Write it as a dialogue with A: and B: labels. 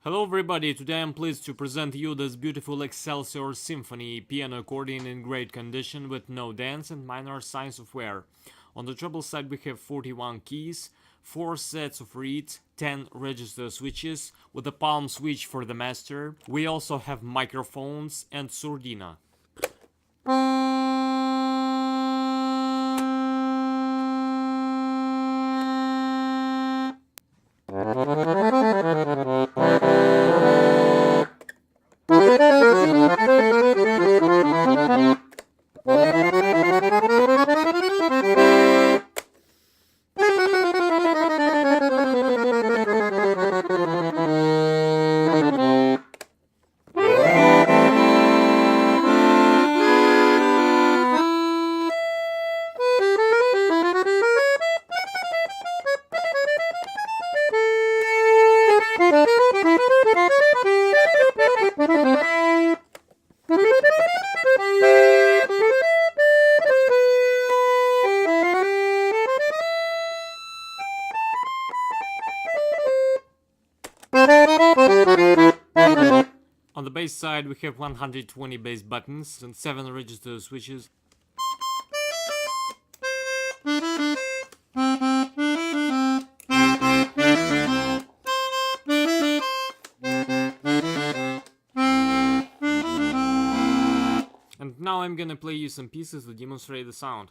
A: Hello everybody, today I'm pleased to present you this beautiful Excelsior Symphony piano accordion in great condition with no dents and minor signs of wear. On the treble side we have 41 keys, 4 sets of reeds, 10 register switches with a palm switch for the master. We also have microphones and sordina. On the bass side we have 120 bass buttons and 7 register switches. And now I'm gonna play you some pieces to demonstrate the sound.